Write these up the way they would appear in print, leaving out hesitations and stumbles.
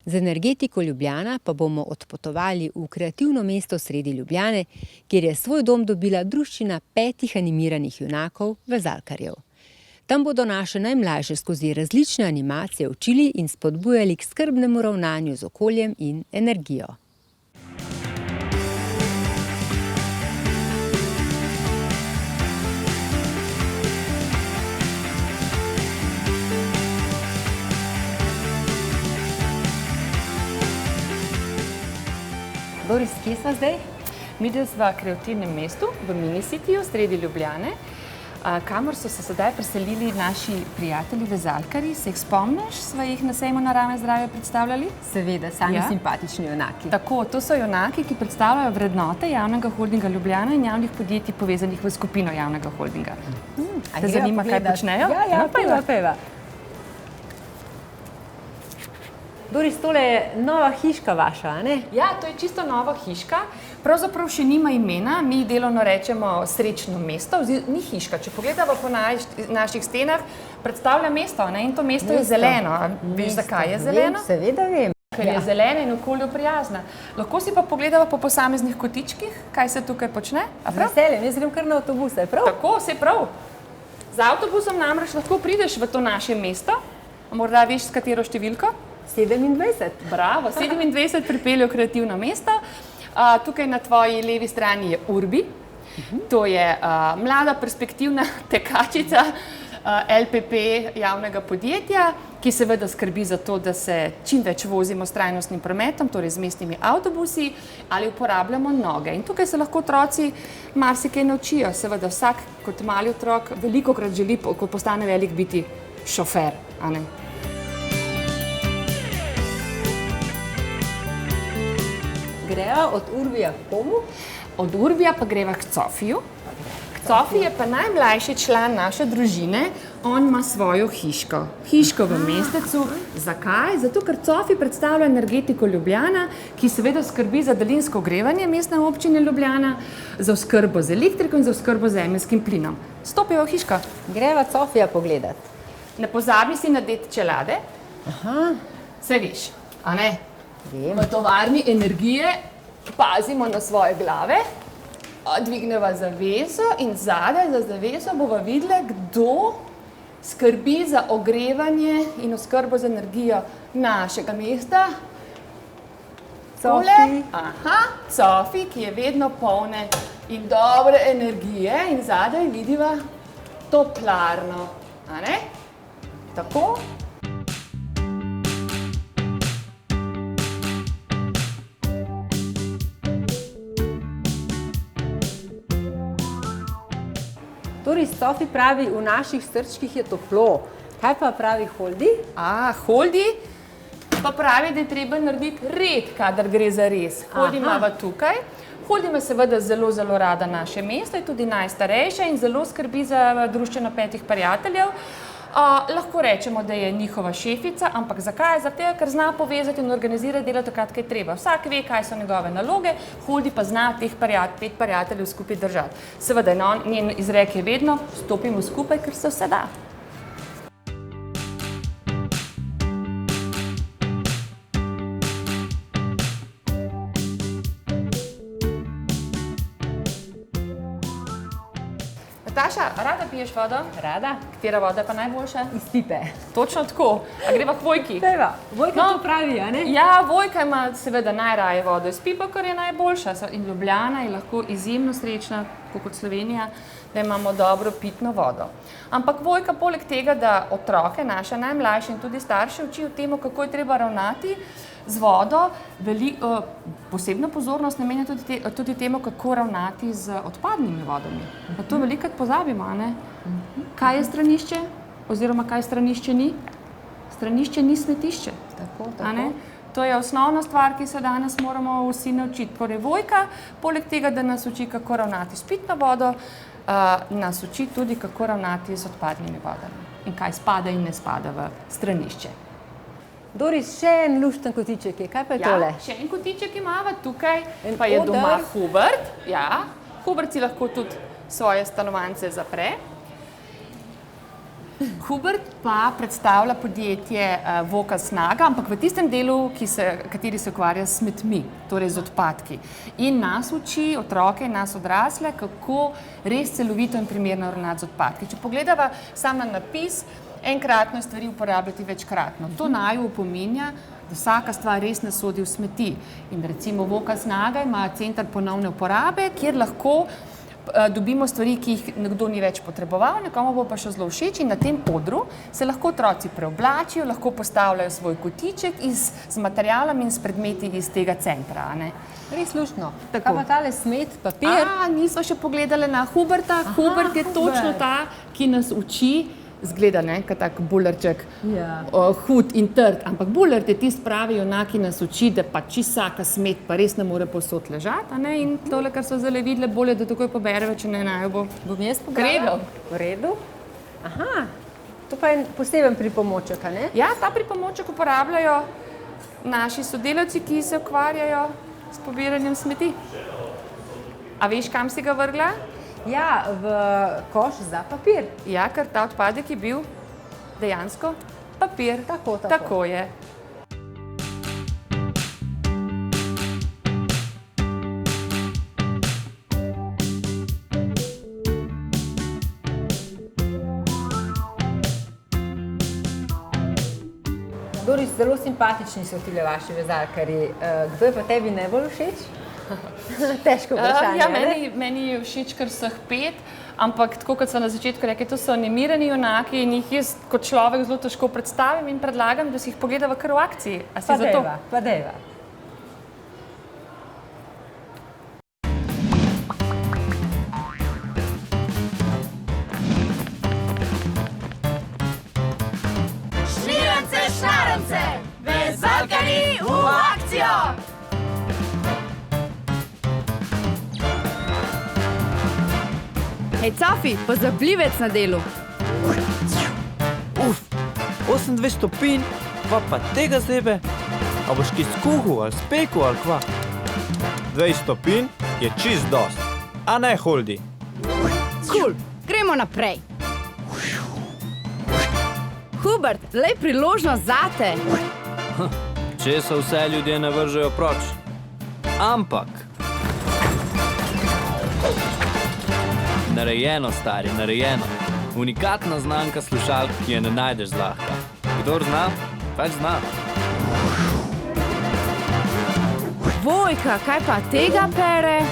Z Energetiko Ljubljana pa bomo odpotovali v kreativno mesto sredi Ljubljane, kjer je svoj dom dobila druščina 5 animiranih junakov vezalkarjev. Tam bodo naše najmlajše skozi različne animacije učili in spodbujali k skrbnemu ravnanju z okoljem in energijo. Doris, kje sva zdaj? Mi sva v kreativnem mestu, v Minicity-ju, sredi Ljubljane, kamor so se sedaj preselili naši prijatelji vezalkarji. Se jih spomniš? Sva jih na sejmu Narava in zdravja predstavljali? Seveda, sami simpatični junaki. Tako, to so junaki, ki predstavljajo vrednote javnega holdinga Ljubljana in javnih podjetij povezanih v skupino javnega holdinga. Te zanima, kaj počnejo? Ja, pojva. Doris, tole je nova hiška vaša, a ne? Ja, to je čisto nova hiška. Pravzaprav še nima imena, mi delovno rečemo srečno mesto, ni hiška. Če pogledamo po naših stenah, predstavlja mesto, ne? In to mesto je zeleno. Veš, zakaj je zeleno? Seveda vem. Ker je zelena in okolju prijazna. Lahko si pa pogledamo po posameznih kotičkih, kaj se tukaj počne. Z veseljem, jaz grem kar na avtobuse, prav? Tako, vse prav. Z avtobusom namreč lahko prideš v to naše mesto. Morda veš, s katero številko? 27. Bravo, 27 pripelje v kreativno mesto. Tukaj na tvoji levi strani je Urbi. To je mlada, perspektivna tekačica LPP javnega podjetja, ki seveda skrbi za to, da se čim več vozimo s trajnostnim prometom, torej z mestnimi avtobusi, ali uporabljamo noge. In tukaj se lahko otroci marsikaj naučijo. Seveda vsak kot mali otrok velikokrat želi, ko postane velik, biti šofer, a ne? Greva od Urbija k komu? Od Urbija pa greva k Cofiju. Cofi je pa najmlajši član naše družine, on ima svojo hiško. Hiško v mestecu. Zakaj? Zato, ker Cofi predstavlja Energetiko Ljubljana, ki seveda skrbi za daljinsko ogrevanje mestne občine Ljubljana, za oskrbo z elektriko in za oskrbo z zemeljskim plinom. Stopijo v hiško. Greva Cofija pogledat. Ne pozabi si nadeti čelade. Saj veš, a ne? V tovarni energije pazimo na svoje glave, dvigneva zaveso in zadaj za zaveso bova videla, kdo skrbi za ogrevanje in oskrbo z energijo našega mesta. Cofi. Cofi, ki je vedno polne in dobre energije in zadaj vidiva toplarno, a ne? Tako. Doris, Cofi pravi, v naših srčkih je toplo. Kaj pa pravi Holdi? Holdi pa pravi, da je treba narediti red, kadar gre za res. Holdi imava tukaj. Holdi ima seveda zelo, zelo rada naše mesto, je tudi najstarejša in zelo skrbi za druščino 5 prijateljev. Lahko rečemo, da je njihova šefica, ampak zakaj? Zato, ker zna povezati in organizirati delo takrat, kaj treba. Vsak ve, kaj so njegove naloge, Holdi pa zna teh 5 prijateljev skupaj držati. Seveda, njen izrek je vedno, stopimo skupaj, ker se vse da. Nataša, rada piješ vodo? Rada. Katera voda je pa najboljša? Iz pipe. Točno tako. A greva k Vojki? Dajva. Vojka to pravi, a ne? Ja, Vojka ima seveda najraje vodo iz pipa, kar je najboljša. In Ljubljana je lahko izjemno srečna, kot Slovenija, da imamo dobro pitno vodo. Ampak Vojka poleg tega, da otroke, naše najmlajše in tudi starše uči o tem, kako je treba ravnati z vodo, posebno pozornost namenja tudi temu, kako ravnati z odpadnimi vodami. Pa to velikokrat pozabimo, a ne? Kaj je stranišče? Oziroma, kaj stranišče ni? Stranišče ni smetišče. Tako. To je osnovna stvar, ki se danes moramo vsi naučiti. Torej, Vojka, poleg tega, da nas uči, kako ravnati s pitno vodo, nas uči tudi, kako ravnati z odpadnimi vodami. In kaj spada in ne spada v stranišče. Doris, še en lušten kotiček je. Kaj pa je tole? Ja, še en kotiček imava tukaj, pa je doma Hubert. Ja, Hubert si lahko tudi svoje stanovance zapre. Hubert pa predstavlja podjetje Voka Snaga, ampak v tistem delu, kateri se ukvarja s smetmi, torej z odpadki. In nas uči, otroke in nas odrasle, kako res celovito in primerno ravnati z odpadki. Če pogledava sam na napis, enkratno stvari uporabljati večkratno. To naju opominja, da vsaka stvar res ne sodi v smeti. In recimo Voka Snaga ima center ponovne uporabe, kjer lahko dobimo stvari, ki jih nekdo ni več potreboval, nekomu bo pa še zelo všeč in na tem odru se lahko otroci preoblačijo, lahko postavljajo svoj kotiček z materialom in s predmeti iz tega centra. Res luštno. Kaj pa tale smet, papir? Nismo še pogledali na Huberta. Hubert je točno ta, ki nas uči, zgleda, kot tak bulerček, hud in trd, ampak bulert je tist pravi junak, ki nas uči, da pa čisto vsaka smet pa res ne more povsod ležati, in tole, kar so zdaj videli, bolje, da takoj pobereva, če ne najo bom jaz pogledala. V redu. Aha, to pa je poseben pripomoček, a ne? Ja, ta pripomoček uporabljajo naši sodelavci, ki se ukvarjajo s pobiranjem smeti. A veš, kam si ga vrgla? Ja, v koš za papir. Ja, ker ta odpadek je bil dejansko papir. Tako je. Doris, zelo simpatični so tile vaši vezalkarji. Kdo je pa tebi najbolj všeč? Težko vprašanje. Ja, meni je všeč kar vseh 5, ampak tako kot so na začetku rekli, to so animirani junaki in jih jaz kot človek zelo težko predstavim in predlagam, da si jih pogledava kar v akciji. A si za to? Pa dejva. Šmirance, šarance, vezalkarji v akcijo! Hej, Cafi, pozabljivec na delu. 28 stopinj, pa tega zebe. A boš ki skuhal ali spekel ali kva? 20 stopinj je čist dost, a ne Holdi. Cool, gremo naprej. Hubert, lej priložnost zate. Če se vse ljudje ne vržejo proč. Ampak narejeno, stari, narejeno. Unikatna znamka slušalk, ki je ne najdeš zlahka. Kdor zna, pač zna. Vojka, kaj pa tega pere?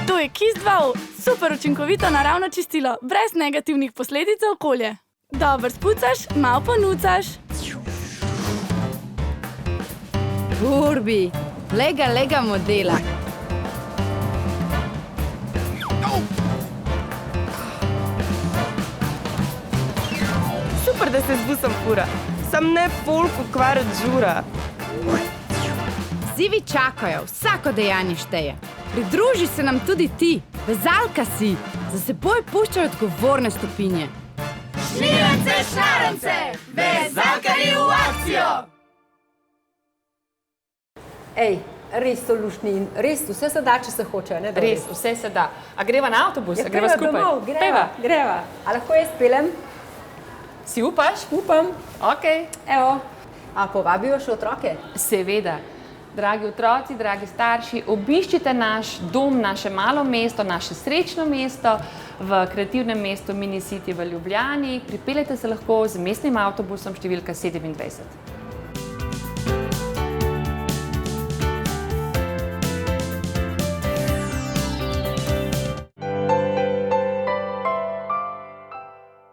To je Kiss 2O, super učinkovito naravno čistilo, brez negativnih posledic za okolje. Dobro spucaš, malo pa nucaš. Urbi, lega modela. Super, da se zbusam fura. Sam ne folk ukvarjati žura. Zivi čakajo, vsako dejanje šteje. Pridruži se nam tudi ti, vezalka si, za seboj puščaj odgovorne stopinje. Šmirance, šarance, vezalkarji v akcijo! Ej, res so luštni in res vse se da, če se hoče, ne? Res, vse se da. A greva na avtobus? A greva skupaj? Domov, greva. A lahko jaz pelem? Si upaš? Upam. Okej. Evo. A povabijo še otroke? Seveda. Dragi otroci, dragi starši, obiščite naš dom, naše malo mesto, naše srečno mesto v kreativnem mestu Mini City v Ljubljani. Pripeljete se lahko z mestnim avtobusom številka 27.